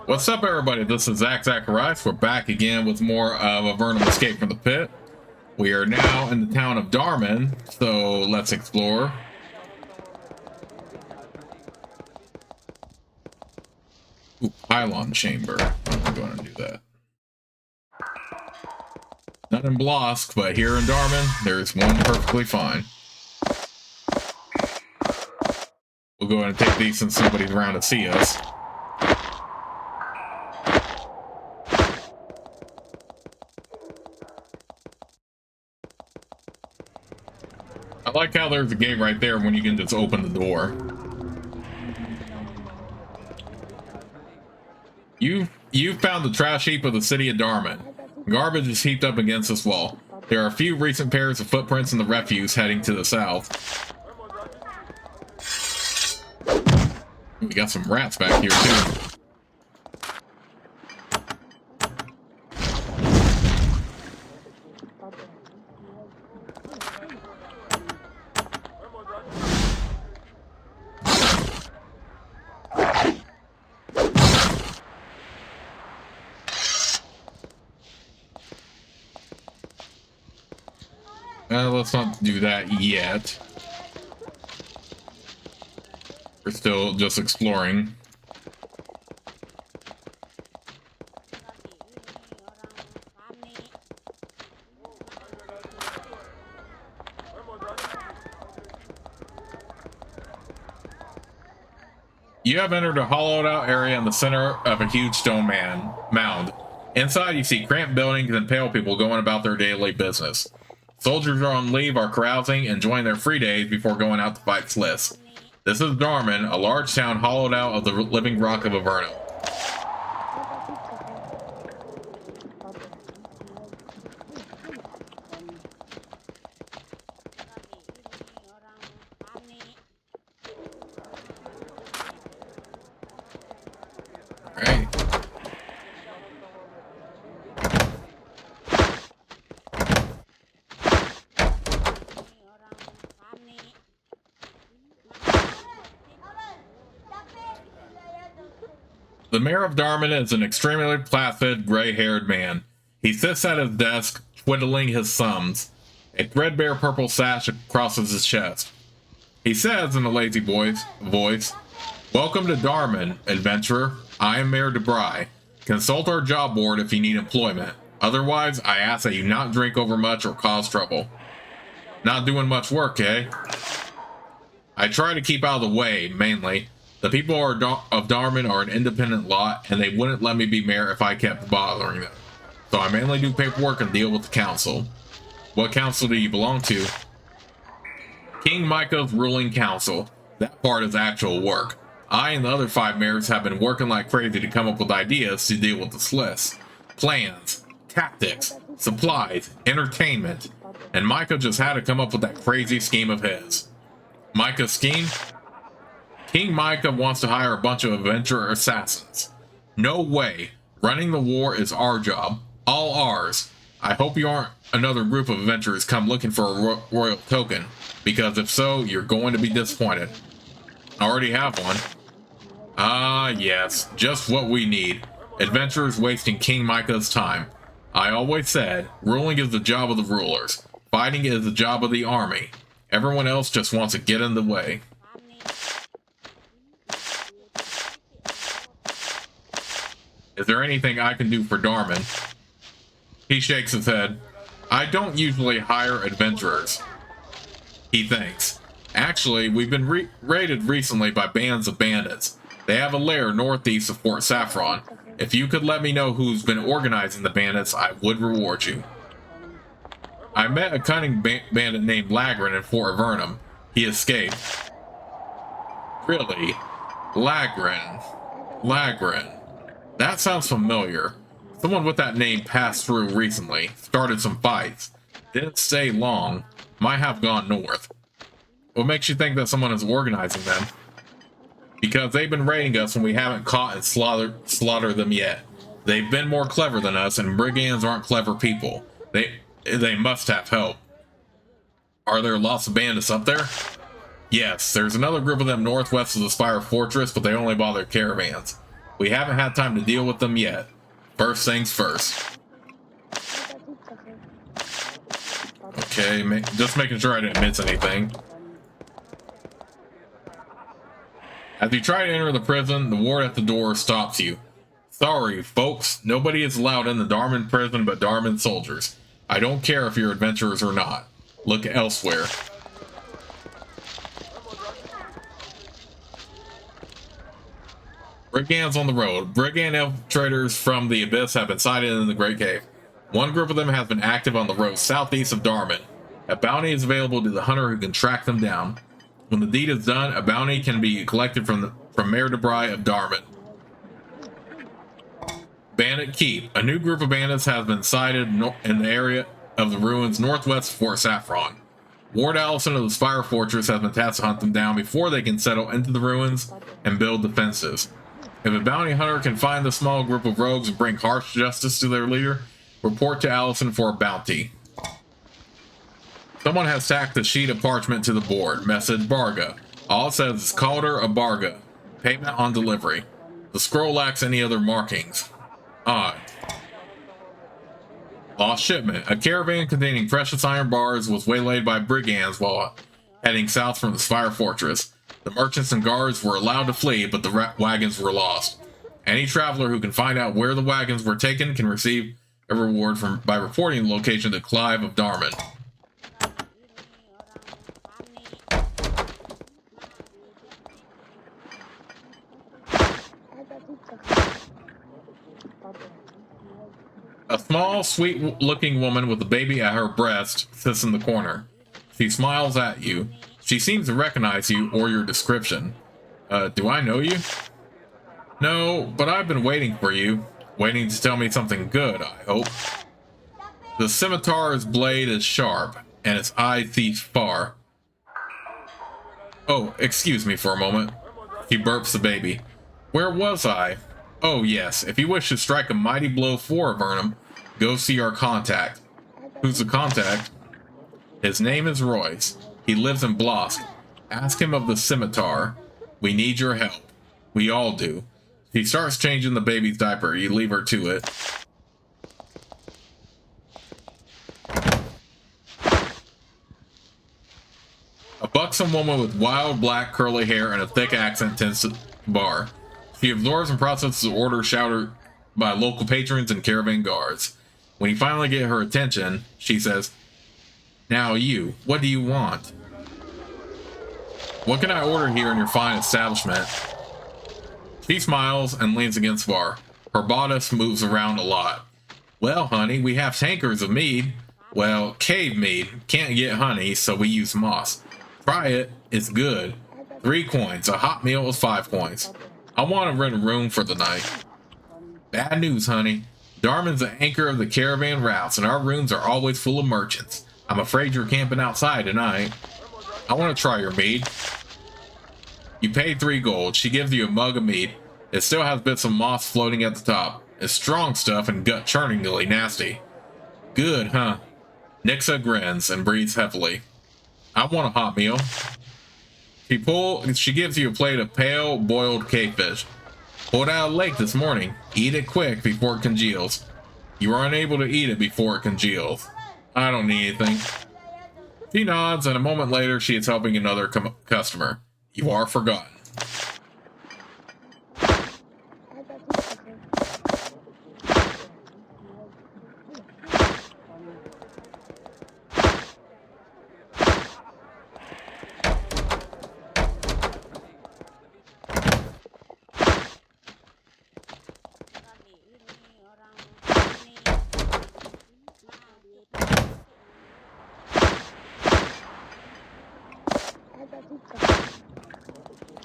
What's up, everybody? This is Zacharias. We're back again with more of Avernum Escape from the Pit. We are now in the town of Dharmon, so let's explore. Ooh, pylon chamber. I'm going to do that. Not in Blosk, but here in Dharmon, there's one perfectly fine. We'll go ahead and take these since somebody's around to see us. I like how there's a gate right there when you can just open the door. You've found the trash heap of the city of Dharmon. Garbage is heaped up against this wall. There are a few recent pairs of footprints in the refuse heading to the south. We got some rats back here too. Let's not do that yet. We're still just exploring. You have entered a hollowed out area in the center of a huge stone mound. Inside you see cramped buildings and pale people going about their daily business. Soldiers on leave are carousing, enjoying their free days before going out to fight Sliss. This is Dharmon, a large town hollowed out of the living rock of Avernum. The mayor of Dharmon is an extremely placid, gray-haired man. He sits at his desk, twiddling his thumbs. A threadbare purple sash crosses his chest. He says in a lazy voice, "Welcome to Dharmon, adventurer. I am Mayor DeBry. Consult our job board if you need employment. Otherwise, I ask that you not drink overmuch or cause trouble." Not doing much work, eh? I try to keep out of the way, mainly. The people of Dharmon are an independent lot, and they wouldn't let me be mayor if I kept bothering them. So I mainly do paperwork and deal with the council. What council do you belong to? King Micah's ruling council. That part is actual work. I and the other 5 mayors have been working like crazy to come up with ideas to deal with the Sliss. Plans, tactics, supplies, entertainment. And Micah just had to come up with that crazy scheme of his. Micah's scheme? King Micah wants to hire a bunch of adventurer assassins. No way. Running the war is our job. All ours. I hope you aren't another group of adventurers come looking for a royal token, because if so, you're going to be disappointed. I already have one. Ah, yes. Just what we need. Adventurers wasting King Micah's time. I always said, ruling is the job of the rulers. Fighting is the job of the army. Everyone else just wants to get in the way. Is there anything I can do for Dharmon? He shakes his head. I don't usually hire adventurers. He thinks. Actually, we've been raided recently by bands of bandits. They have a lair northeast of Fort Saffron. If you could let me know who's been organizing the bandits, I would reward you. I met a cunning bandit named Lagrin in Fort Avernum. He escaped. Really? Lagrin. That sounds familiar. Someone with that name passed through recently, started some fights. Didn't stay long. Might have gone north. What makes you think that someone is organizing them? Because they've been raiding us and we haven't caught and slaughtered them yet. They've been more clever than us, and brigands aren't clever people. They must have help. Are there lots of bandits up there? Yes, there's another group of them northwest of the Spire Fortress, but they only bother caravans. We haven't had time to deal with them yet. First things first. Okay, just making sure I didn't miss anything. As you try to enter the prison, the ward at the door stops you. Sorry, folks, nobody is allowed in the Dharmon prison but Dharmon soldiers. I don't care if you're adventurers or not. Look elsewhere. Brigands on the road. Brigand infiltrators from the Abyss have been sighted in the Great Cave. One group of them has been active on the road southeast of Dharmon. A bounty is available to the hunter who can track them down. When the deed is done, a bounty can be collected from Mayor DeBry of Dharmon. Bandit Keep. A new group of bandits has been sighted in the area of the ruins northwest of Fort Saffron. Ward Allison of the Spire Fortress has been tasked to hunt them down before they can settle into the ruins and build defenses. If a bounty hunter can find the small group of rogues and bring harsh justice to their leader, report to Allison for a bounty. Someone has tacked a sheet of parchment to the board. Message Barga. All it says is Calder of Barga. Payment on delivery. The scroll lacks any other markings. Odd. Lost shipment. A caravan containing precious iron bars was waylaid by brigands while heading south from the Spire Fortress. The merchants and guards were allowed to flee, but the wagons were lost. Any traveler who can find out where the wagons were taken can receive a reward by reporting the location to Clive of Dharmon. A small, sweet-looking woman with a baby at her breast sits in the corner. She smiles at you. She seems to recognize you or your description. Do I know you? No, but I've been waiting for you. Waiting to tell me something good, I hope. The scimitar's blade is sharp, and its eye sees far. Oh, excuse me for a moment. He burps the baby. Where was I? Oh yes, if you wish to strike a mighty blow for Avernum, go see our contact. Who's the contact? His name is Royce. He lives in Blosk. Ask him of the scimitar. We need your help. We all do. He starts changing the baby's diaper. You leave her to it. A buxom woman with wild black curly hair and a thick accent tends to bar. She absorbs and processes the order shouted by local patrons and caravan guards. When you finally get her attention, she says, "Now you, what do you want?" "What can I order here in your fine establishment?" She smiles and leans against the bar. Her bodice moves around a lot. "Well, honey, we have tankers of mead. Well, cave mead. Can't get honey, so we use moss. Try it. It's good. 3 coins. A hot meal is 5 coins. I want to rent a room for the night." "Bad news, honey. Dharmon's the anchor of the caravan routes, and our rooms are always full of merchants. I'm afraid you're camping outside tonight." "I want to try your mead." You pay 3 gold. She gives you a mug of mead. It still has bits of moss floating at the top. It's strong stuff and gut-churningly nasty. "Good, huh?" Nixa grins and breathes heavily. "I want a hot meal." She gives you a plate of pale, boiled cavefish. Pulled out of the lake this morning. Eat it quick before it congeals. You are unable to eat it before it congeals. "I don't need anything." She nods, and a moment later she is helping another customer. You are forgotten.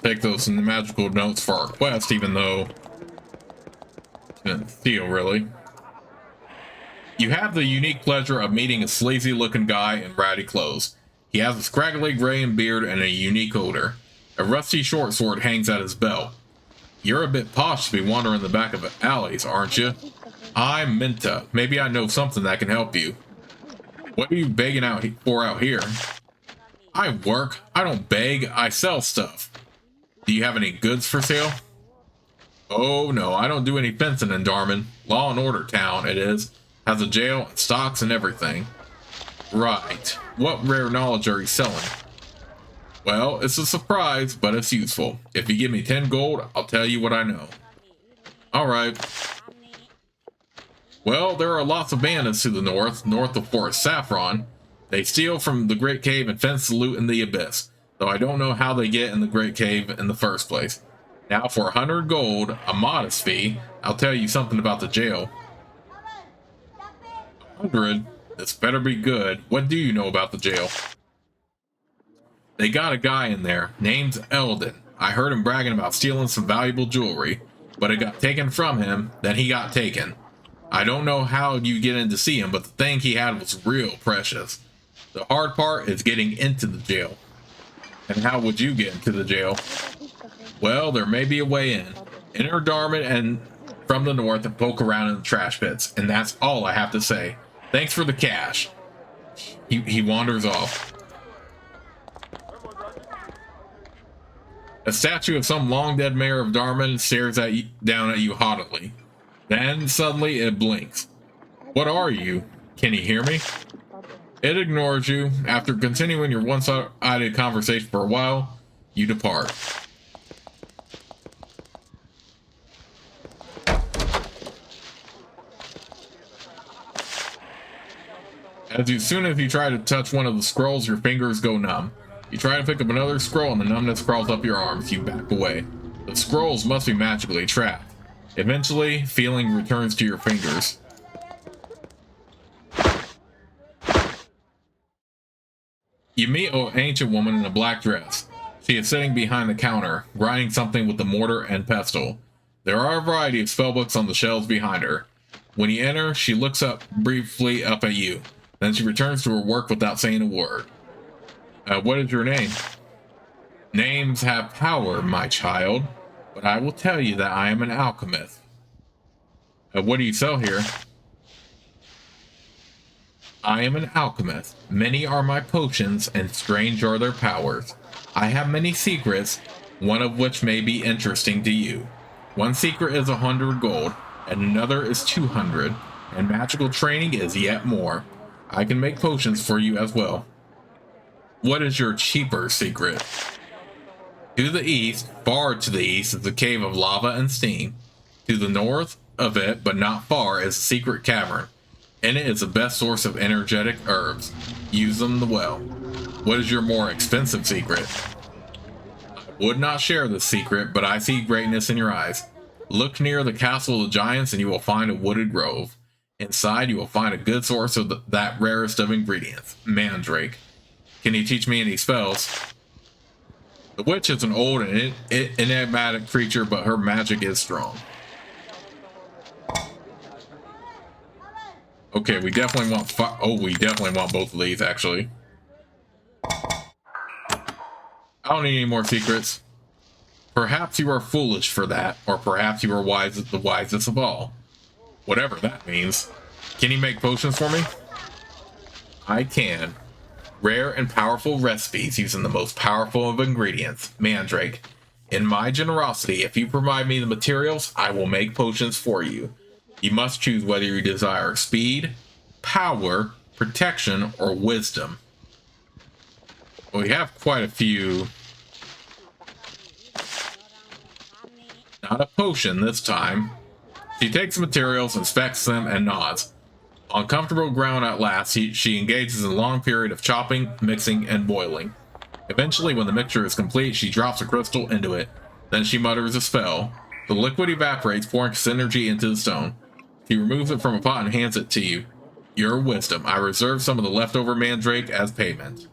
Take those in the magical notes for our quest, even though didn't steal really. You have the unique pleasure of meeting a sleazy looking guy in ratty clothes. He has a scraggly gray beard and a unique odor. A rusty short sword hangs at his belt. You're a bit posh to be wandering the back of alleys, aren't you? I'm Minta. Maybe I know something that can help you. What are you begging out here? I work. I don't beg. I sell stuff. Do you have any goods for sale? Oh no, I don't do any fencing in Dharmon. Law and order town, it is. Has a jail, and stocks, and everything. Right. What rare knowledge are you selling? Well, it's a surprise, but it's useful. If you give me 10 gold, I'll tell you what I know. Alright. Well, there are lots of bandits to the north of Fort Saffron. They steal from the Great Cave and fence the loot in the Abyss, though I don't know how they get in the Great Cave in the first place. Now for 100 gold, a modest fee, I'll tell you something about the jail. 100? This better be good. What do you know about the jail? They got a guy in there, named Eldon. I heard him bragging about stealing some valuable jewelry, but it got taken from him, then he got taken. I don't know how you get in to see him, but the thing he had was real precious. The hard part is getting into the jail. And how would you get into the jail? Well, there may be a way in. Enter Dharmon and from the north and poke around in the trash pits, and that's all I have to say. Thanks for the cash. He wanders off. A statue of some long-dead mayor of Dharmon stares down at you haughtily. Then, suddenly, it blinks. What are you? Can you hear me? It ignores you. After continuing your one-sided conversation for a while, you depart. As soon as you try to touch one of the scrolls, your fingers go numb. You try to pick up another scroll and the numbness crawls up your arms. You back away. The scrolls must be magically trapped. Eventually, feeling returns to your fingers. You meet an ancient woman in a black dress. She is sitting behind the counter, grinding something with a mortar and pestle. There are a variety of spellbooks on the shelves behind her. When you enter, she looks up briefly up at you. Then she returns to her work without saying a word. What is your name? Names have power, my child, but I will tell you that I am an alchemist. What do you sell here? I am an alchemist. Many are my potions, and strange are their powers. I have many secrets, one of which may be interesting to you. One secret is 100 gold, and another is 200, and magical training is yet more. I can make potions for you as well. What is your cheaper secret? To the east, far to the east, is a cave of lava and steam. To the north of it, but not far, is a secret cavern. In it is the best source of energetic herbs. Use them well. What is your more expensive secret? I would not share this secret, but I see greatness in your eyes. Look near the castle of the giants and you will find a wooded grove. Inside you will find a good source of that rarest of ingredients, mandrake. Can you teach me any spells? The witch is an old and enigmatic creature, but her magic is strong. Okay, we definitely want we definitely want both of these, actually. I don't need any more secrets. Perhaps you are foolish for that, or perhaps you are the wisest of all. Whatever that means. Can you make potions for me? I can. Rare and powerful recipes using the most powerful of ingredients, mandrake. In my generosity, if you provide me the materials, I will make potions for you. You must choose whether you desire speed, power, protection, or wisdom. Well, we have quite a few. Not a potion this time. She takes the materials, inspects them, and nods. On comfortable ground at last, she engages in a long period of chopping, mixing, and boiling. Eventually, when the mixture is complete, she drops a crystal into it. Then she mutters a spell. The liquid evaporates, pouring synergy into the stone. She removes it from a pot and hands it to you. Your wisdom. I reserve some of the leftover mandrake as payment.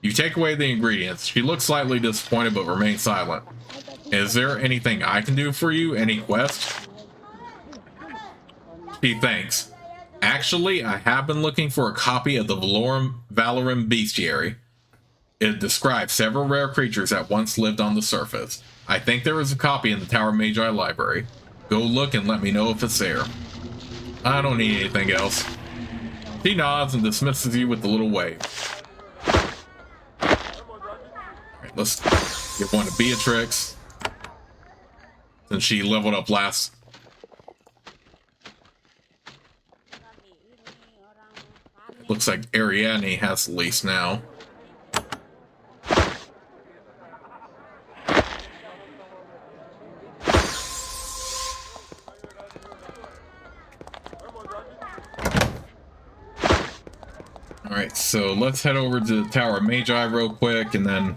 You take away the ingredients. She looks slightly disappointed but remains silent. Is there anything I can do for you? Any quest? She thanks. Actually, I have been looking for a copy of the Avernum bestiary. It describes several rare creatures that once lived on the surface. I think there is a copy in the Tower Magi library. Go look and let me know if it's there. I don't need anything else. She nods and dismisses you with a little wave. let's give one to Beatrix, since she leveled up last. Looks like Ariadne has the least now. Alright, so let's head over to the Tower of Magi real quick, and then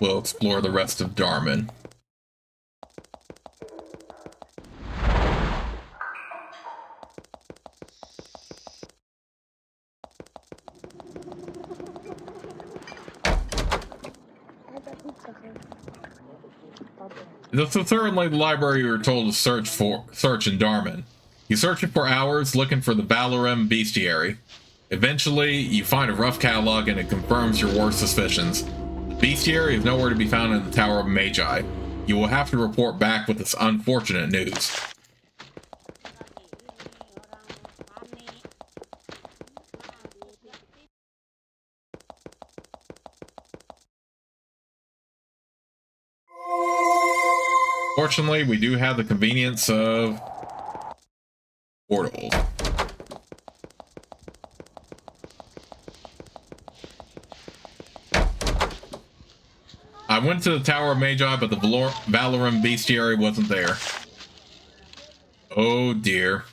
we'll explore the rest of Dharmon. This is certainly the library you were told to search in Dharmon. You search it for hours, looking for the Avernum bestiary. Eventually, you find a rough catalog and it confirms your worst suspicions. The bestiary is nowhere to be found in the Tower of Magi. You will have to report back with this unfortunate news. Fortunately, we do have the convenience of portals. I went to the Tower of Magi, but the Avernum bestiary wasn't there. Oh dear.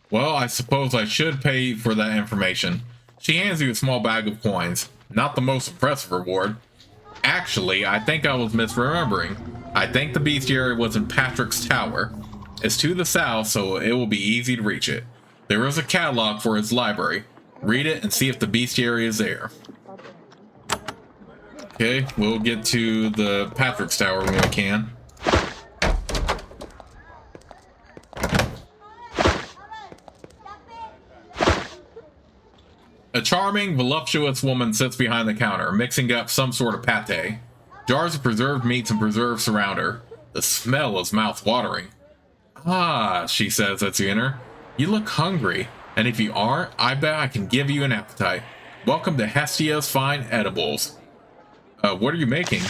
Well, I suppose I should pay for that information. She hands you a small bag of coins. Not the most impressive reward. Actually, I think I was misremembering. I think the bestiary was in Patrick's Tower. It's to the south, so it will be easy to reach it. There is a catalog for its library. Read it and see if the bestiary is there. Okay, we'll get to the Patrick's Tower when we can. A charming, voluptuous woman sits behind the counter, mixing up some sort of pate. Jars of preserved meats and preserves surround her. The smell is mouth-watering. Ah, she says as you enter. You look hungry, and if you are, I bet I can give you an appetite. Welcome to Hestia's Fine Edibles. What are you making?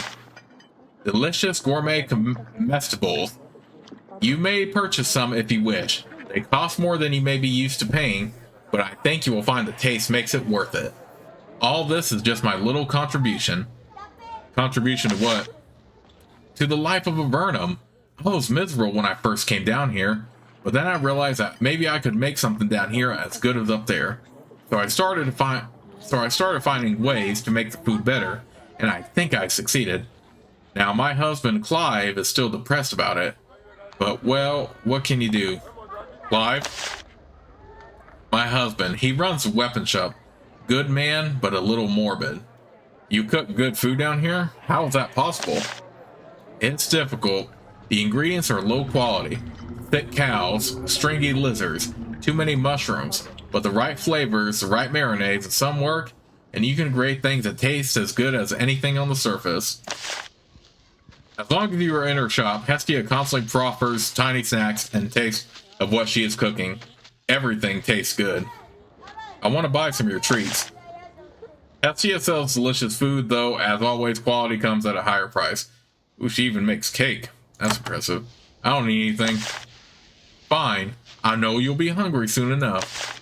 Delicious gourmet comestibles. You may purchase some if you wish. They cost more than you may be used to paying, but I think you will find the taste makes it worth it. All this is just my little contribution. Contribution to what? To the life of Avernum. I was miserable when I first came down here, but then I realized that maybe I could make something down here as good as up there. So I started finding ways to make the food better, and I think I succeeded. Now my husband Clive is still depressed about it, but well, what can you do? Clive? My husband, he runs a weapon shop. Good man, but a little morbid. You cook good food down here? How is that possible? It's difficult. The ingredients are low quality. Thick cows, stringy lizards, too many mushrooms, but the right flavors, the right marinades, and some work, and you can create things that taste as good as anything on the surface. As long as you are in her shop, Hestia constantly proffers tiny snacks and taste of what she is cooking. Everything tastes good. I want to buy some of your treats. Hestia sells delicious food, though, as always, quality comes at a higher price. Ooh, she even makes cake. That's impressive. I don't need anything. Fine. I know you'll be hungry soon enough.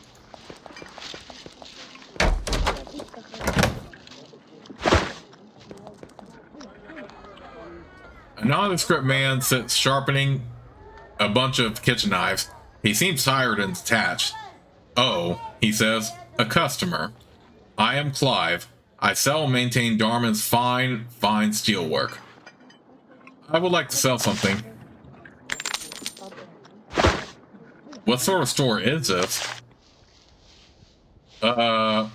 A nondescript man sits sharpening a bunch of kitchen knives. He seems tired and detached. Oh, he says, a customer. I am Clive. I sell and maintain Dharmon's fine steelwork. I would like to sell something. What sort of store is this? Oh,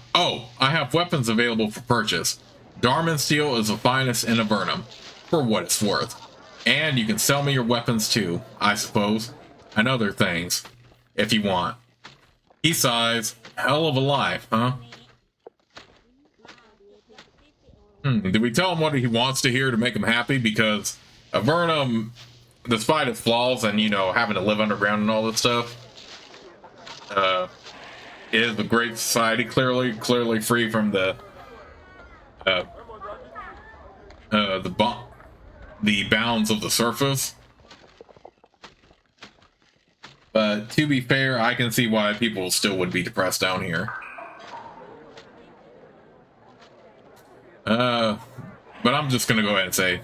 I have weapons available for purchase. Dharmon steel is the finest in Avernum, for what it's worth. And you can sell me your weapons too, I suppose, and other things, if you want. He sighs. Hell of a life, huh? Did we tell him what he wants to hear to make him happy? Because Avernum, despite its flaws and, you know, having to live underground and all this stuff, is a great society, clearly free from the the bounds of the surface. But to be fair, I can see why people still would be depressed down here. But I'm just gonna go ahead and say,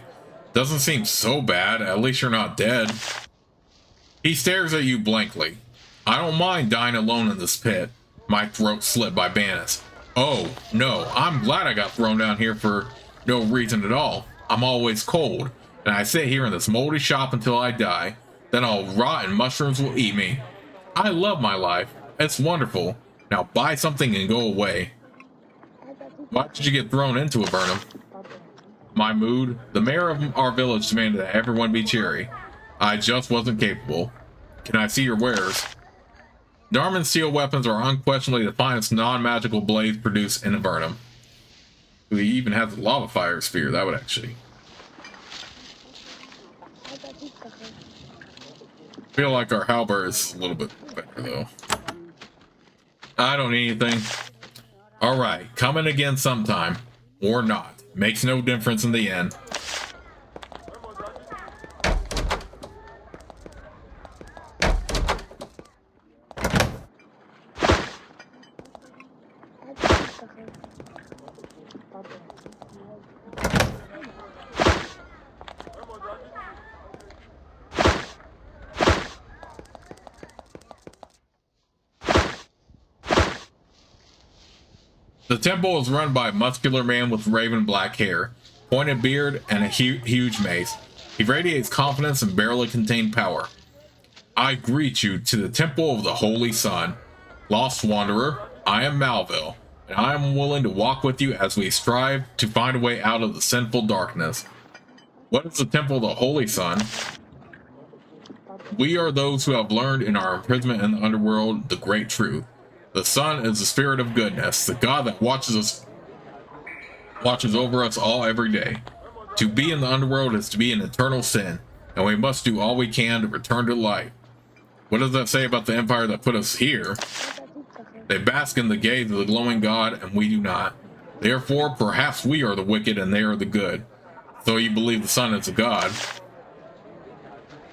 doesn't seem so bad. At least you're not dead. He stares at you blankly. I don't mind dying alone in this pit. My throat slit by Banis. Oh, no, I'm glad I got thrown down here for no reason at all. I'm always cold, and I sit here in this moldy shop until I die. Then I'll rot and mushrooms will eat me. I love my life. It's wonderful. Now buy something and go away. Why did you get thrown into Avernum? My mood? The mayor of our village demanded that everyone be cheery. I just wasn't capable. Can I see your wares? Dharmon steel weapons are unquestionably the finest non-magical blades produced in Avernum. We even have the lava fire sphere. That would actually... feel like our halberd is a little bit better though. I don't need anything. Alright, coming again sometime. Or not. Makes no difference in the end. The temple is run by a muscular man with raven black hair, pointed beard, and a huge mace. He radiates confidence and barely contained power. I greet you to the temple of the Holy Sun. Lost wanderer, I am Malville, and I am willing to walk with you as we strive to find a way out of the sinful darkness. What is the temple of the Holy Sun? We are those who have learned in our imprisonment in the underworld the great truth. The sun is the spirit of goodness, the God that watches over us all every day. To be in the underworld is to be an eternal sin, and we must do all we can to return to light. What does that say about the empire that put us here? They bask in the gaze of the glowing God, and we do not. Therefore, perhaps we are the wicked and they are the good. So you believe the sun is a god?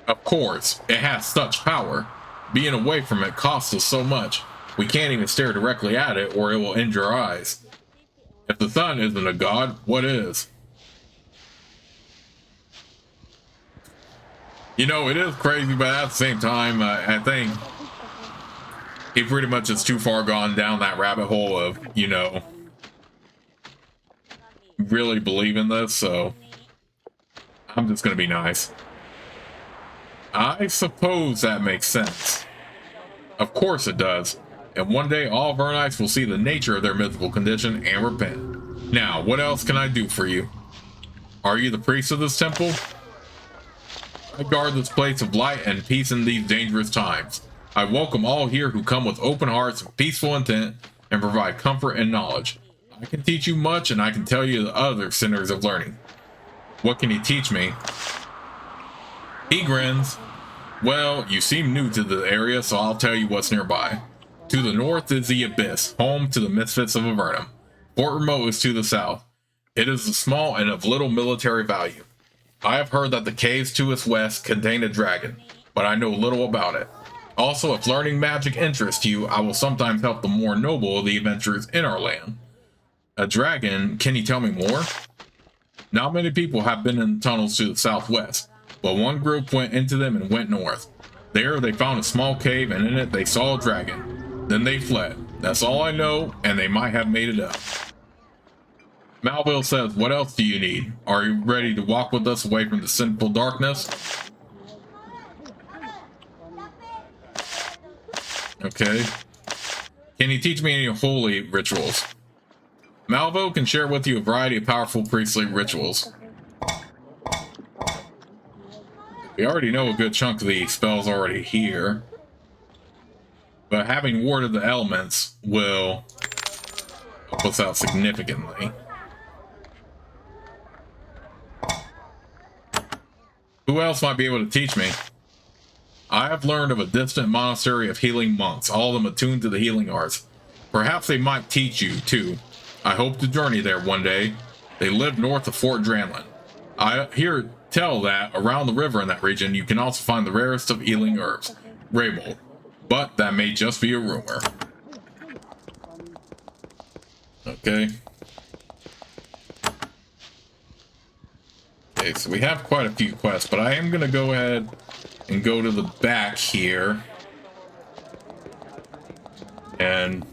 Of course, it has such power. Being away from it costs us so much. We can't even stare directly at it or it will injure our eyes. If the sun isn't a god, what is? You know, it is crazy, but at the same time, I think he pretty much is too far gone down that rabbit hole of, you know, really believing this, so I'm just gonna be nice. I suppose that makes sense. Of course it does. And one day all Vernites will see the nature of their mythical condition and repent. Now, what else can I do for you? Are you the priest of this temple? I guard this place of light and peace in these dangerous times. I welcome all here who come with open hearts and peaceful intent and provide comfort and knowledge. I can teach you much and I can tell you the other centers of learning. What can you teach me? He grins. Well, you seem new to the area, so I'll tell you what's nearby. To the north is the Abyss, home to the Misfits of Avernum. Fort Remote is to the south. It is small and of little military value. I have heard that the caves to its west contain a dragon, but I know little about it. Also, if learning magic interests you, I will sometimes help the more noble of the adventurers in our land. A dragon, can you tell me more? Not many people have been in the tunnels to the southwest, but one group went into them and went north. There they found a small cave and in it they saw a dragon. Then they fled. That's all I know, and they might have made it up. Malville says, what else do you need? Are you ready to walk with us away from the sinful darkness? Okay. Can you teach me any holy rituals? Malvo can share with you a variety of powerful priestly rituals. We already know a good chunk of the spells already here. But having warded the elements will help us out significantly. Who else might be able to teach me? I have learned of a distant monastery of healing monks, all of them attuned to the healing arts. Perhaps they might teach you, too. I hope to journey there one day. They live north of Fort Dranlin. I hear tell that around the river in that region you can also find the rarest of healing herbs, Raymond. But that may just be a rumor. Okay. Okay, so we have quite a few quests, but I am going to go ahead and go to the back here. And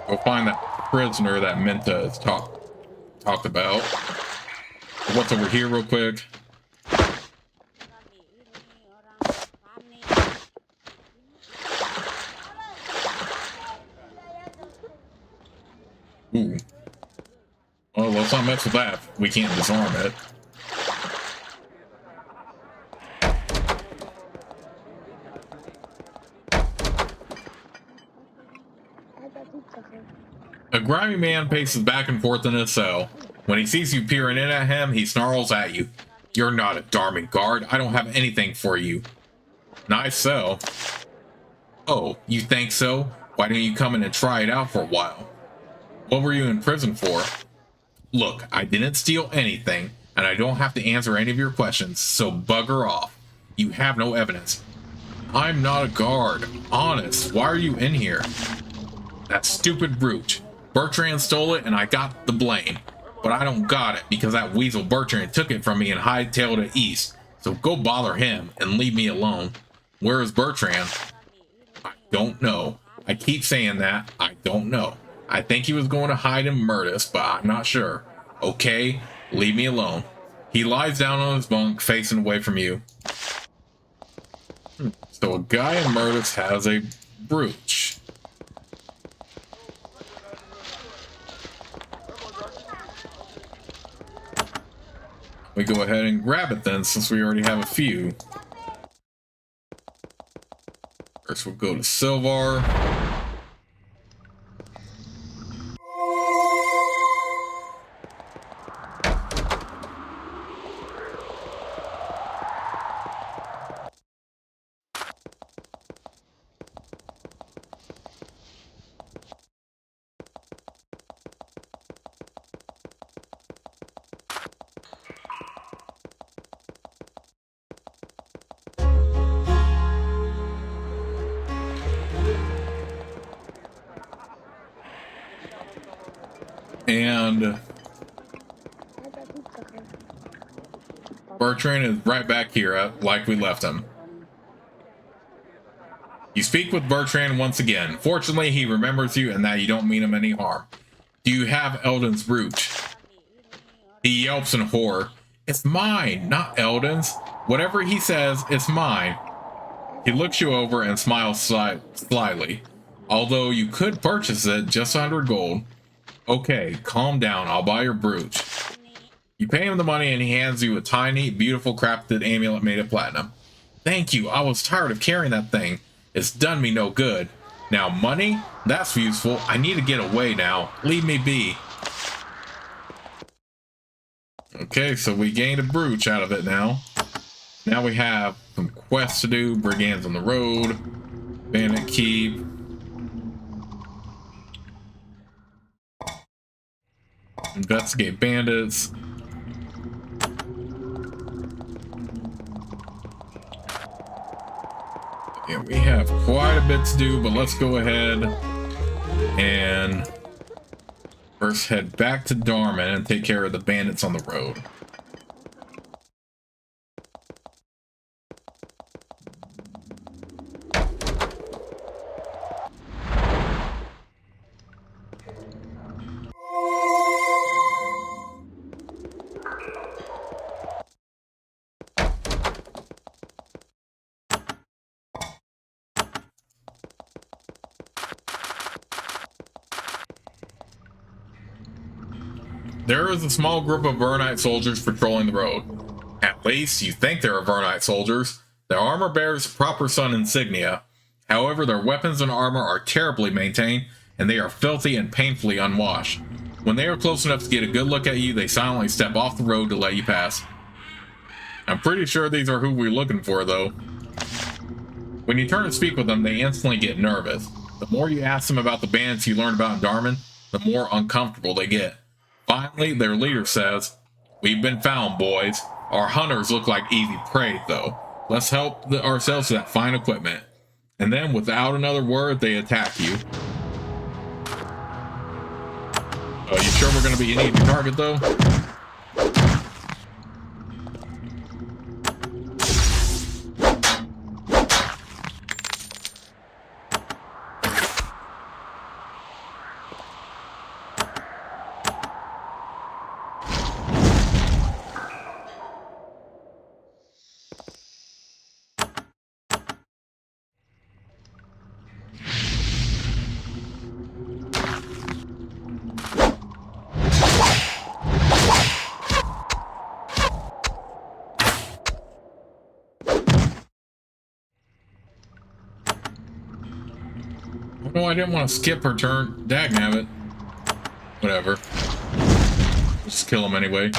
go find that prisoner that Minta has talked about. What's over here real quick? Ooh. Oh, let's not mess with that. We can't disarm it. A grimy man paces back and forth in his cell. When he sees you peering in at him, he snarls at you. You're not a Dharmon guard. I don't have anything for you. Nice cell. Oh, you think so? Why don't you come in and try it out for a while? What were you in prison for? Look, I didn't steal anything, and I don't have to answer any of your questions, so bugger off. You have no evidence. I'm not a guard. Honest, why are you in here? That stupid brooch. Bertrand stole it and I got the blame. But I don't got it because that weasel Bertrand took it from me and hightailed it east. So go bother him and leave me alone. Where is Bertrand? I don't know. I keep saying that. I don't know. I think he was going to hide in Murtis, but I'm not sure. Okay, leave me alone. He lies down on his bunk facing away from you. So a guy in Murtis has a brooch. We go ahead and grab it then, since we already have a few. First we'll go to Silvar. And Bertrand is right back here, like we left him. You speak with Bertrand once again. Fortunately, he remembers you and that you don't mean him any harm. Do you have Eldon's brooch? He yelps in horror. It's mine, not Eldon's. Whatever he says, it's mine. He looks you over and smiles slyly. Although you could purchase it just 100 gold. Okay, calm down. I'll buy your brooch. You pay him the money and he hands you a tiny, beautiful crafted amulet made of platinum. Thank you. I was tired of carrying that thing. It's done me no good. Now money? That's useful. I need to get away now. Leave me be. Okay, so we gained a brooch out of it now. Now we have some quests to do. Brigands on the road. Bandit Keep. Investigate bandits. Yeah, we have quite a bit to do, but let's go ahead and first head back to Dharmon and take care of the bandits on the road. There is a small group of Vernite soldiers patrolling the road. At least, you think they're Vernite soldiers. Their armor bears proper sun insignia. However, their weapons and armor are terribly maintained, and they are filthy and painfully unwashed. When they are close enough to get a good look at you, they silently step off the road to let you pass. I'm pretty sure these are who we're looking for, though. When you turn to speak with them, they instantly get nervous. The more you ask them about the bandits you learned about in Dharmon, the more uncomfortable they get. Finally, their leader says, We've been found, boys. Our hunters look like easy prey, though. Let's help ourselves to that fine equipment. And then, without another word, they attack you. Are you sure we're going to be an easy target, though? No, I didn't want to skip her turn. Dagnabbit. Whatever. Just kill him anyway.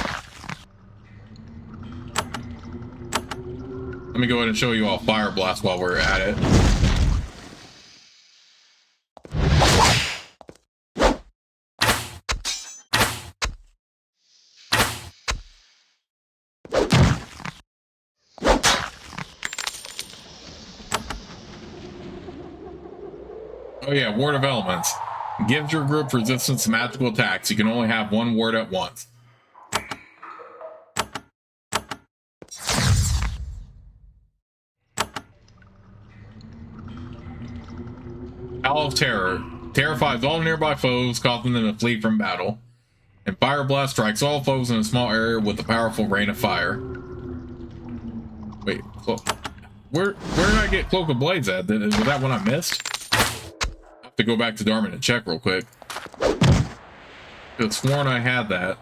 Let me go ahead and show you all Fire Blast while we're at it. Oh yeah, Ward of Elements. Gives your group resistance to magical attacks. You can only have one ward at once. Howl of Terror. Terrifies all nearby foes, causing them to flee from battle. And Fire Blast strikes all foes in a small area with a powerful rain of fire. Wait, where did I get Cloak of Blades at? Was that one I missed? I have to go back to Dharmon and check real quick. I could have sworn I had that.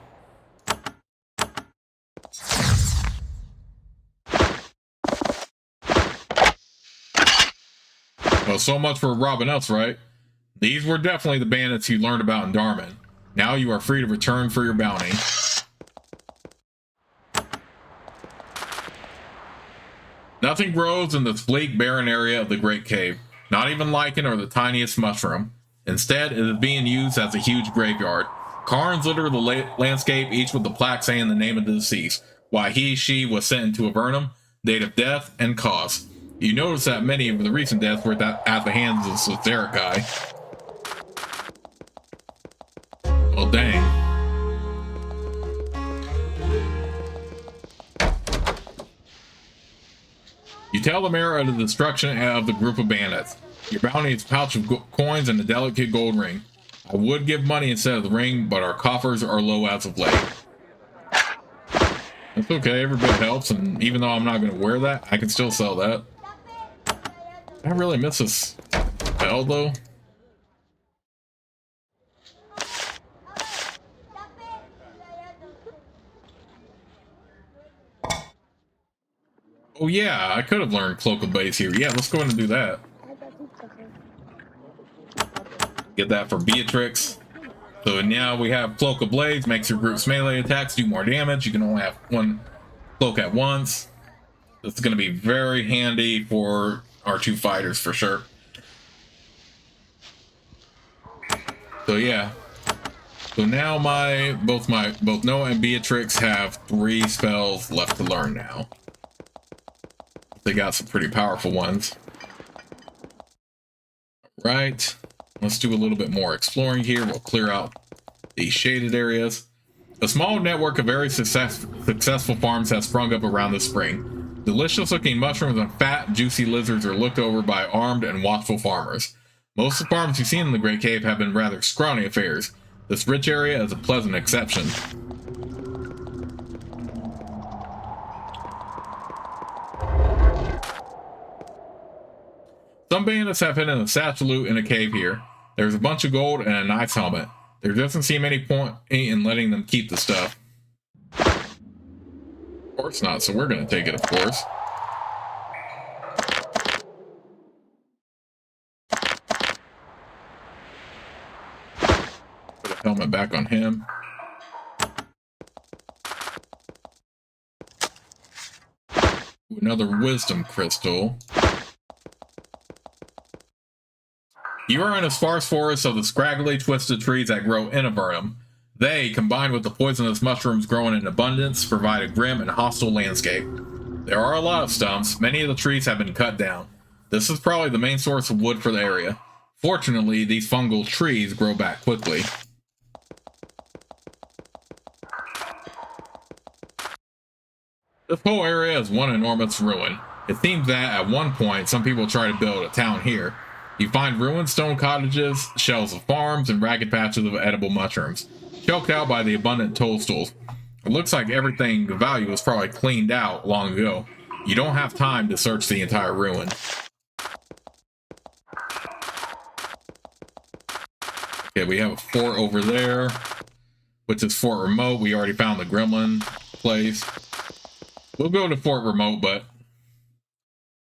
Well, so much for robbing us, right? These were definitely the bandits you learned about in Dharmon. Now you are free to return for your bounty. Nothing grows in this bleak, barren area of the Great Cave. Not even lichen or the tiniest mushroom. Instead, it is being used as a huge graveyard. Cairns litter the landscape, each with a plaque saying the name of the deceased, why she was sent into Avernum, date of death, and cause. You notice that many of the recent deaths were at the hands of the Cetheric guy. Well, dang. You tell the mayor of the destruction of the group of bandits. Your bounty is a pouch of coins and a delicate gold ring. I would give money instead of the ring, but our coffers are low as of late. That's okay, every bit helps, and even though I'm not going to wear that, I can still sell that. I really miss this bell, though. Oh yeah, I could have learned Cloak of Blades here. Yeah, let's go ahead and do that. Get that for Beatrix. So now we have Cloak of Blades, makes your group's melee attacks do more damage. You can only have one cloak at once. This is going to be very handy for our two fighters for sure. So yeah. So now both Noah and Beatrix have 3 spells left to learn now. They got some pretty powerful ones. Right. Let's do a little bit more exploring here. We'll clear out these shaded areas. A small network of very successful farms has sprung up around the spring. Delicious looking mushrooms and fat, juicy lizards are looked over by armed and watchful farmers. Most of the farms you've seen in the Great Cave have been rather scrawny affairs. This rich area is a pleasant exception. Some bandits have hidden a satchel loot in a cave here. There's a bunch of gold and a knight's helmet. There doesn't seem any point in letting them keep the stuff. Of course not, so we're going to take it, of course. Put a helmet back on him. Another wisdom crystal. You are in a sparse forest of the scraggly, twisted trees that grow in Avernum. They, combined with the poisonous mushrooms growing in abundance, provide a grim and hostile landscape. There are a lot of stumps. Many of the trees have been cut down. This is probably the main source of wood for the area. Fortunately, these fungal trees grow back quickly. This whole area is one enormous ruin. It seems that at one point, some people tried to build a town here. You find ruined stone cottages, shells of farms, and ragged patches of edible mushrooms, choked out by the abundant toadstools. It looks like everything of value was probably cleaned out long ago. You don't have time to search the entire ruin. Okay, we have a fort over there, which is Fort Remote. We already found the gremlin place. We'll go to Fort Remote, but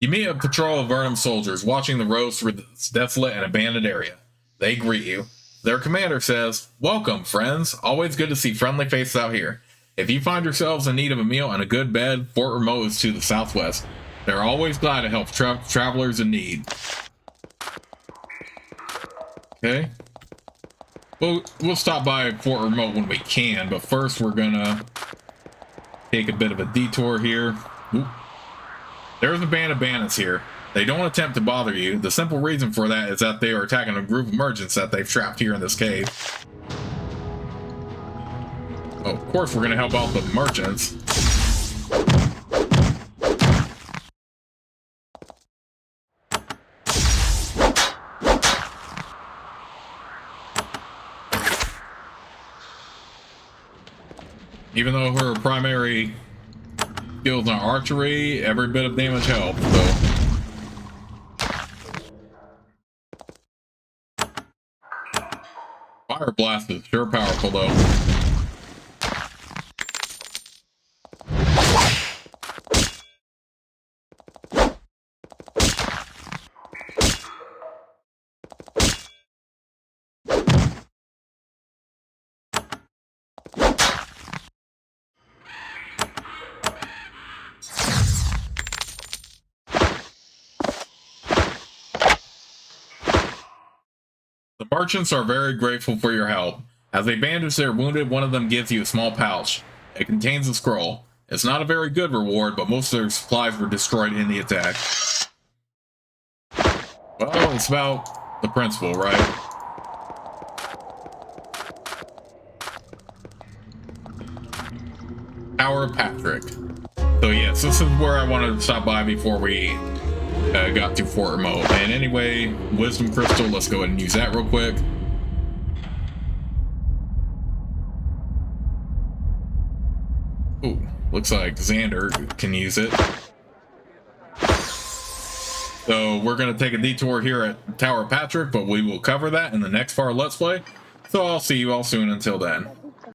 you meet a patrol of Avernum soldiers watching the roads through this desolate and abandoned area. They greet you. Their commander says, "Welcome, friends. Always good to see friendly faces out here. If you find yourselves in need of a meal and a good bed, Fort Remote is to the southwest. They're always glad to help travelers in need." Okay. We'll stop by Fort Remote when we can, but first we're gonna take a bit of a detour here. Oop. There's a band of bandits here. They don't attempt to bother you. The simple reason for that is that they are attacking a group of merchants that they've trapped here in this cave. Oh, of course we're going to help out the merchants. Even though her primary skills on archery, every bit of damage helps, so. Fire blast is sure powerful, though. The merchants are very grateful for your help. As they bandage their wounded, one of them gives you a small pouch. It contains a scroll. It's not a very good reward, but most of their supplies were destroyed in the attack. Well, it's about the principle, right? Tower of Patrick. So yes, this is where I wanted to stop by before we got to Fort Remote. And anyway, Wisdom Crystal, let's go ahead and use that real quick. Ooh, looks like Xander can use it. So we're going to take a detour here at Tower of Patrick, but we will cover that in the next part of Let's Play. So I'll see you all soon. Until then.